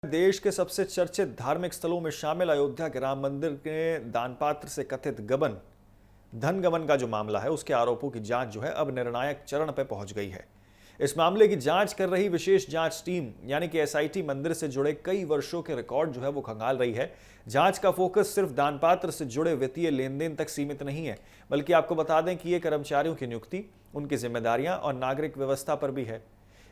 देश के सबसे चर्चित धार्मिक स्थलों में शामिल अयोध्या के राम मंदिर के दानपात्र से कथित धन गबन का जो मामला है, उसके आरोपों की जांच जो है अब निर्णायक चरण पर पहुंच गई है। इस मामले की जांच कर रही विशेष जांच टीम यानी कि एसआईटी मंदिर से जुड़े कई वर्षों के रिकॉर्ड जो है वो खंगाल रही है। जांच का फोकस सिर्फ दानपात्र से जुड़े वित्तीय लेन देन तक सीमित नहीं है, बल्कि आपको बता दें कि ये कर्मचारियों की नियुक्ति, उनकी जिम्मेदारियां और नागरिक व्यवस्था पर भी है।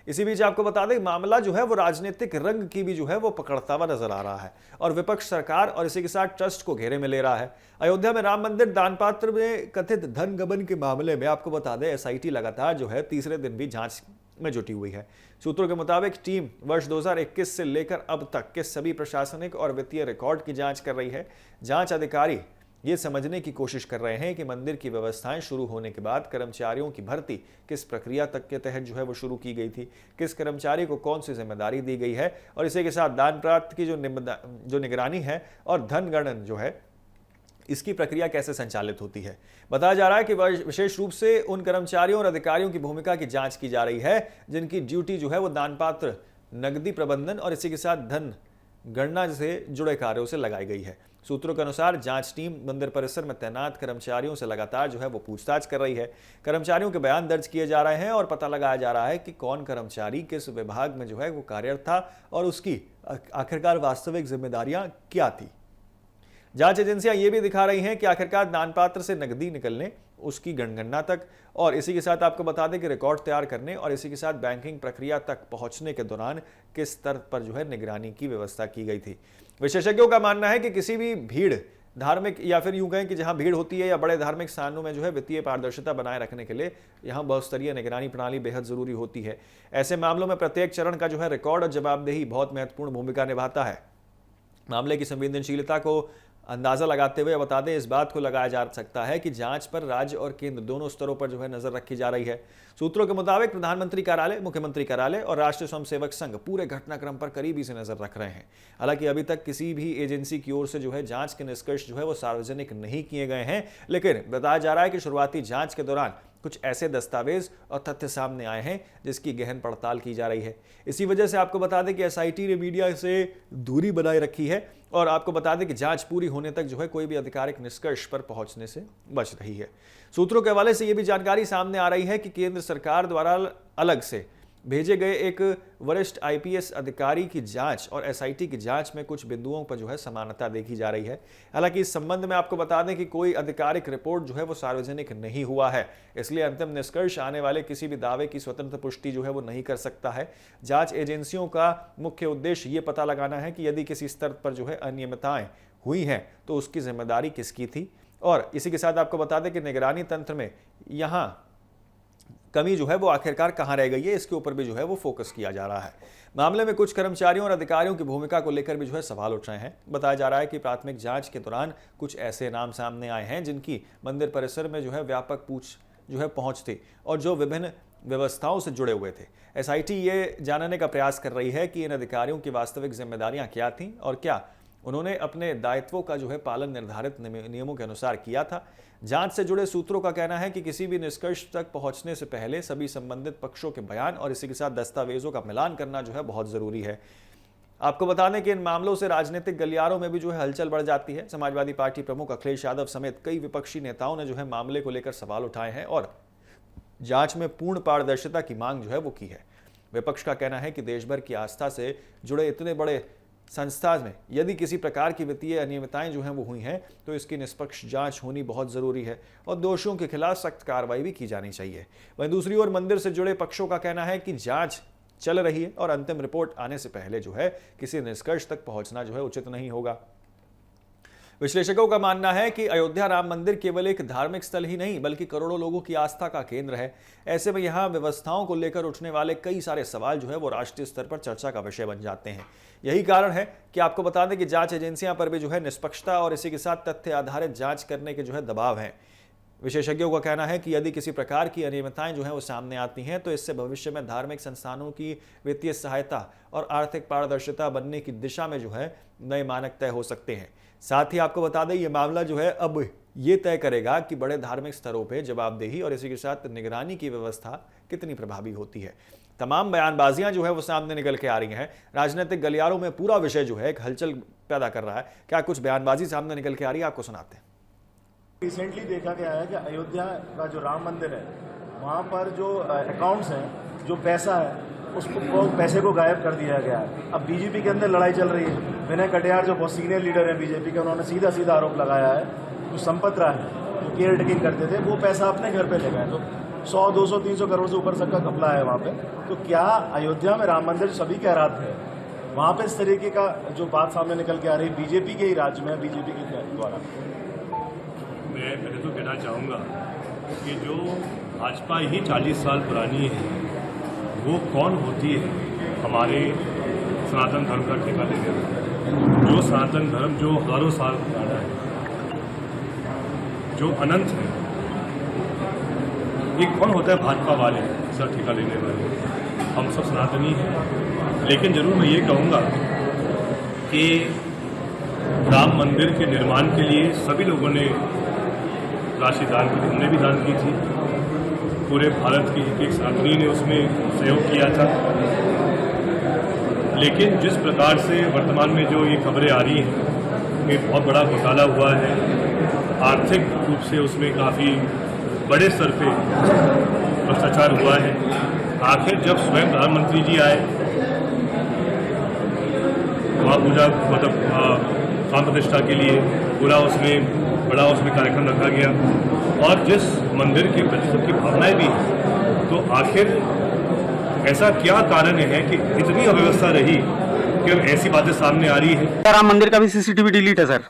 इसी बीच आपको बता दें, मामला जो है वो राजनीतिक रंग की भी जो है वो पकड़ता हुआ नजर आ रहा है और विपक्ष सरकार और इसी के साथ ट्रस्ट को घेरे में ले रहा है। अयोध्या में राम मंदिर दानपात्र में कथित धन गबन के मामले में आपको बता दें, एसआईटी लगातार जो है तीसरे दिन भी जांच में जुटी हुई है। सूत्रों के मुताबिक टीम वर्ष 2021 से लेकर अब तक के सभी प्रशासनिक और वित्तीय रिकॉर्ड की जांच कर रही है। जांच अधिकारी ये समझने की कोशिश कर रहे हैं कि मंदिर की व्यवस्थाएं शुरू होने के बाद कर्मचारियों की भर्ती किस प्रक्रिया तक के तहत जो है वो शुरू की गई थी, किस कर्मचारी को कौन सी जिम्मेदारी दी गई है और इसी के साथ दान प्राप्त की जो निगरानी है और धन गणन जो है इसकी प्रक्रिया कैसे संचालित होती है। बताया जा रहा है कि विशेष रूप से उन कर्मचारियों और अधिकारियों की भूमिका की जांच की जा रही है जिनकी ड्यूटी जो है वो दानपात्र, नकदी प्रबंधन और इसी के साथ धन गणना से जुड़े कार्यों से लगाई गई है। सूत्रों के अनुसार जांच टीम मंदिर परिसर में तैनात कर्मचारियों से लगातार जो है वो पूछताछ कर रही है। कर्मचारियों के बयान दर्ज किए जा रहे हैं और पता लगाया जा रहा है कि कौन कर्मचारी किस विभाग में जो है वो कार्यरत था और उसकी आखिरकार वास्तविक जिम्मेदारियां क्या थी। जांच एजेंसियां ये भी दिखा रही हैं कि आखिरकार दानपात्र से नकदी निकलने, उसकी गणना तक और इसी के साथ आपको बता दें कि रिकॉर्ड तैयार करने और इसी के साथ बैंकिंग प्रक्रिया तक पहुंचने के दौरान किस स्तर पर जो है निगरानी की व्यवस्था की गई थी। विशेषज्ञों का मानना है कि किसी भी भीड़, धार्मिक या फिर यूं कहें कि जहां भीड़ होती है या बड़े धार्मिक स्थानों में जो है वित्तीय पारदर्शिता बनाए रखने के लिए यहां बहुस्तरीय निगरानी प्रणाली बेहद जरूरी होती है। ऐसे मामलों में प्रत्येक चरण का जो है रिकॉर्ड और जवाबदेही बहुत महत्वपूर्ण भूमिका निभाता है। मामले की संवेदनशीलता को अंदाजा लगाते हुए बता दें, इस बात को लगाया जा सकता है कि जांच पर राज्य और केंद्र दोनों स्तरों पर जो है नजर रखी जा रही है। सूत्रों के मुताबिक प्रधानमंत्री कार्यालय, मुख्यमंत्री कार्यालय और राष्ट्रीय स्वयंसेवक संघ पूरे घटनाक्रम पर करीबी से नजर रख रहे हैं। हालांकि अभी तक किसी भी एजेंसी की ओर से जो है जांच के निष्कर्ष जो है वो सार्वजनिक नहीं किए गए हैं, लेकिन बताया जा रहा है कि शुरुआती जांच के दौरान कुछ ऐसे दस्तावेज और तथ्य सामने आए हैं जिसकी गहन पड़ताल की जा रही है। इसी वजह से आपको बता दें कि एसआईटी ने मीडिया से दूरी बनाए रखी है और आपको बता दें कि जांच पूरी होने तक जो है कोई भी आधिकारिक निष्कर्ष पर पहुंचने से बच रही है। सूत्रों के हवाले से यह भी जानकारी सामने आ रही है कि केंद्र सरकार द्वारा अलग से भेजे गए एक वरिष्ठ आईपीएस अधिकारी की जांच और एसआईटी की जांच में कुछ बिंदुओं पर जो है समानता देखी जा रही है। हालांकि इस संबंध में आपको बता दें कि कोई आधिकारिक रिपोर्ट जो है वो सार्वजनिक नहीं हुआ है, इसलिए अंतिम निष्कर्ष आने वाले किसी भी दावे की स्वतंत्र पुष्टि जो है वो नहीं कर सकता है। जांच एजेंसियों का मुख्य उद्देश्य ये पता लगाना है कि यदि किसी स्तर पर जो है अनियमितताएं हुई हैं तो उसकी जिम्मेदारी किसकी थी और इसी के साथ आपको बता दें कि निगरानी तंत्र में यहां कमी जो है वो आखिरकार कहां रह गई है, इसके ऊपर भी जो है वो फोकस किया जा रहा है। मामले में कुछ कर्मचारियों और अधिकारियों की भूमिका को लेकर भी जो है सवाल उठ रहे हैं। बताया जा रहा है कि प्राथमिक जांच के दौरान कुछ ऐसे नाम सामने आए हैं जिनकी मंदिर परिसर में जो है व्यापक पहुंच थी और जो विभिन्न व्यवस्थाओं से जुड़े हुए थे। एसआईटी ये जानने का प्रयास कर रही है कि इन अधिकारियों की वास्तविक जिम्मेदारियां क्या थीं और क्या उन्होंने अपने दायित्वों का जो है पालन निर्धारित नियमों के अनुसार किया था। जांच से जुड़े सूत्रों का कहना है कि किसी भी निष्कर्ष तक पहुंचने से पहले सभी संबंधित पक्षों के बयान और इसी के साथ दस्तावेजों का मिलान करना जो है बहुत जरूरी है। आपको बता दें कि इन मामलों से राजनीतिक गलियारों में भी जो है हलचल बढ़ जाती है। समाजवादी पार्टी प्रमुख अखिलेश यादव समेत कई विपक्षी नेताओं ने जो है मामले को लेकर सवाल उठाए हैं और जांच में पूर्ण पारदर्शिता की मांग जो है वो की है। विपक्ष का कहना है कि देश भर की आस्था से जुड़े इतने बड़े संस्था में यदि किसी प्रकार की वित्तीय अनियमितताएं जो हैं वो हुई हैं तो इसकी निष्पक्ष जांच होनी बहुत जरूरी है और दोषियों के खिलाफ सख्त कार्रवाई भी की जानी चाहिए। वहीं दूसरी ओर मंदिर से जुड़े पक्षों का कहना है कि जांच चल रही है और अंतिम रिपोर्ट आने से पहले जो है किसी निष्कर्ष तक पहुंचना जो है उचित नहीं होगा। विश्लेषकों का मानना है कि अयोध्या राम मंदिर केवल एक धार्मिक स्थल ही नहीं बल्कि करोड़ों लोगों की आस्था का केंद्र है। ऐसे में यहां व्यवस्थाओं को लेकर उठने वाले कई सारे सवाल जो है वो राष्ट्रीय स्तर पर चर्चा का विषय बन जाते हैं। यही कारण है कि आपको बता दें कि जांच एजेंसियां पर भी जो है निष्पक्षता और इसी के साथ तथ्य आधारित जांच करने के जो है दबाव है। विशेषज्ञों का कहना है कि यदि किसी प्रकार की अनियमितताएं जो हैं वो सामने आती हैं तो इससे भविष्य में धार्मिक संस्थानों की वित्तीय सहायता और आर्थिक पारदर्शिता बनने की दिशा में जो है नए मानक तय हो सकते हैं। साथ ही आपको बता दें ये मामला जो है अब ये तय करेगा कि बड़े धार्मिक स्तरों पर जवाबदेही और इसी के साथ निगरानी की व्यवस्था कितनी प्रभावी होती है। तमाम बयानबाजियां जो है वो सामने निकल के आ रही हैं। राजनीतिक गलियारों में पूरा विषय जो है एक हलचल पैदा कर रहा है। क्या कुछ बयानबाजी सामने निकल के आ रही है, आपको सुनाते हैं। रिसेंटली देखा गया है कि अयोध्या का जो राम मंदिर है वहाँ पर जो अकाउंट्स हैं, जो पैसा है, उसको पैसे को गायब कर दिया गया है। अब बीजेपी के अंदर लड़ाई चल रही है। विनय कटियार जो बहुत सीनियर लीडर है बीजेपी के, उन्होंने सीधा सीधा आरोप लगाया है जो संपत राय है, जो केयर टेकिंग करते थे, वो पैसा अपने घर पे ले गए। तो 100, 200, 300 करोड़ से ऊपर सबका घपला है वहाँ पे। तो क्या अयोध्या में राम मंदिर सभी कह रहा थे, वहाँ पे इस तरीके का जो बात सामने निकल के आ रही बीजेपी के ही राज्य में, बीजेपी के द्वारा? मैं पहले तो कहना चाहूँगा कि जो भाजपा ही 40 साल पुरानी है, वो कौन होती है हमारे सनातन धर्म का ठेका लेने वाला? जो सनातन धर्म जो हजारों साल पुराना है, जो अनंत है, ये कौन होता है भाजपा वाले सर ठेका लेने वाले? हम सब सनातनी हैं। लेकिन जरूर मैं ये कहूँगा कि राम मंदिर के निर्माण के लिए सभी लोगों ने राशि दान की, हमने भी दान की थी। पूरे भारत की एक सनातनी ने उसमें सहयोग किया था। लेकिन जिस प्रकार से वर्तमान में जो ये खबरें आ रही हैं, ये बहुत बड़ा घोटाला हुआ है, आर्थिक रूप से उसमें काफ़ी बड़े स्तर पे भ्रष्टाचार हुआ है। आखिर जब स्वयं प्रधानमंत्री जी आए, वहाँ पूजा मतलब प्राण प्रतिष्ठा के लिए पूरा उसमें बड़ा उसमें कार्यक्रम रखा गया, और जिस मंदिर के प्रति सबकी भावनाएं भी हैं, तो आखिर ऐसा क्या कारण है कि इतनी अव्यवस्था रही कि अब ऐसी बातें सामने आ रही है? राम मंदिर का भी सीसीटीवी डिलीट है सर।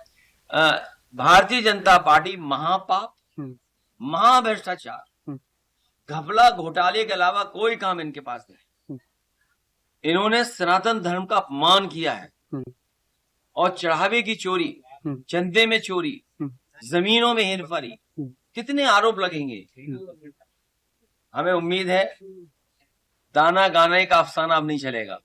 भारतीय जनता पार्टी महापाप, महाभ्रष्टाचार, घपला घोटाले के अलावा कोई काम इनके पास नहीं। इन्होंने सनातन धर्म का अपमान किया है और चढ़ावे की चोरी, चंदे में चोरी, जमीनों में हेरफेरी, कितने आरोप लगेंगे। हमें उम्मीद है दाना गाने का अफसाना अब नहीं चलेगा।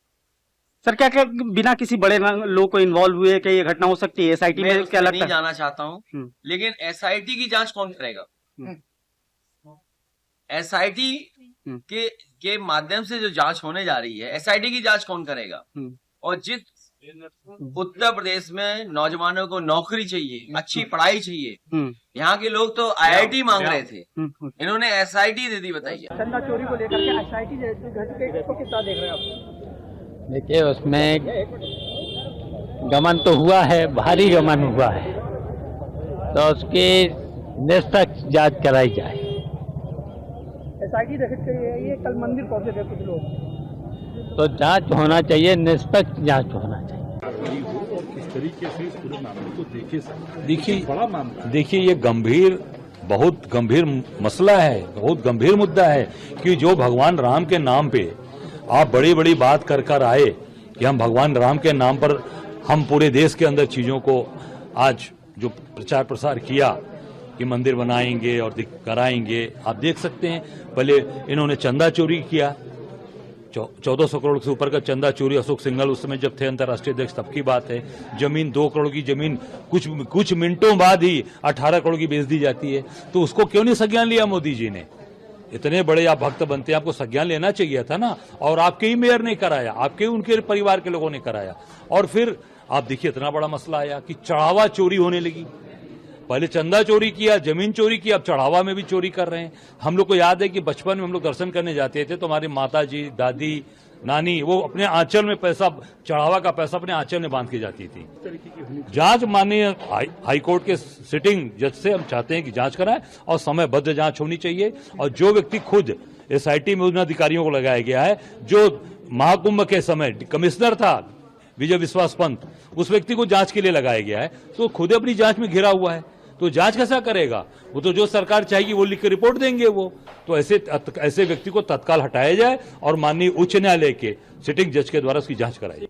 सर क्या क्या बिना किसी बड़े लोग को इन्वॉल्व हुए कि ये घटना हो सकती है? एसआईटी में क्या लगता है? नहीं जाना चाहता हूं, लेकिन एसआईटी की जांच कौन करेगा? एसआईटी के माध्यम से जो जांच होने जा रही है, एसआईटी की जांच कौन करेगा? और जिस उत्तर प्रदेश में नौजवानों को नौकरी चाहिए, अच्छी पढ़ाई चाहिए, यहाँ के लोग तो आईआईटी मांग रहे थे, इन्होंने एसआईटी दे दी। बताइए, चंदा चोरी को लेकर के एसआईटी को कितना देख रहे हैं आप? देखिए, उसमें गमन तो हुआ है, भारी गमन हुआ है, तो उसकी निष्पक्ष जांच कराई जाए। एसआईटी रखी गई है, कल मंदिर पहुंचे थे कुछ लोग, तो जांच होना चाहिए, निष्पक्ष जांच होना चाहिए। इस तरीके से इस पूरे मामले को देखिए बड़ा मामला, देखिए ये बहुत गंभीर मसला है, बहुत गंभीर मुद्दा है कि जो भगवान राम के नाम पे आप बड़ी बड़ी बात कर आए कि हम भगवान राम के नाम पर हम पूरे देश के अंदर चीजों को आज जो प्रचार प्रसार किया कि मंदिर बनाएंगे और कराएंगे, आप देख सकते हैं। पहले इन्होंने चंदा चोरी किया, 1400 करोड़ से ऊपर का चंदा चोरी। अशोक सिंघल उस समय जब थे अंतर्राष्ट्रीय अध्यक्ष तब की बात है। जमीन 2 करोड़ की जमीन कुछ मिनटों बाद ही 18 करोड़ की बेच दी जाती है। तो उसको क्यों नहीं संज्ञान लिया मोदी जी ने? इतने बड़े आप भक्त बनते हैं, आपको संज्ञान लेना चाहिए था ना। और आपके ही मेयर ने कराया, आपके उनके परिवार के लोगों ने कराया। और फिर आप देखिए इतना बड़ा मसला आया कि चढ़ावा चोरी होने लगी। पहले चंदा चोरी किया, जमीन चोरी की, अब चढ़ावा में भी चोरी कर रहे हैं। हम लोग को याद है कि बचपन में हम लोग दर्शन करने जाते थे तो हमारी माता जी, दादी, नानी वो अपने आंचल में पैसा, चढ़ावा का पैसा अपने आंचल में बांध के जाती थी। जांच माननीय हाईकोर्ट के सिटिंग जज से हम चाहते हैं कि जांच कराएं और समयबद्ध जांच होनी चाहिए। और जो व्यक्ति खुद एसआईटी में उन अधिकारियों को लगाया गया है, जो महाकुंभ के समय कमिश्नर था विजय विश्वास पंत, उस व्यक्ति को जांच के लिए लगाया गया है, तो खुद अपनी जांच में घिरा हुआ है। तो जांच कैसा करेगा? वो तो जो सरकार चाहेगी वो लिख के रिपोर्ट देंगे वो। तो ऐसे व्यक्ति को तत्काल हटाया जाए और माननीय उच्च न्यायालय के सिटिंग जज के द्वारा उसकी जांच कराई जाए।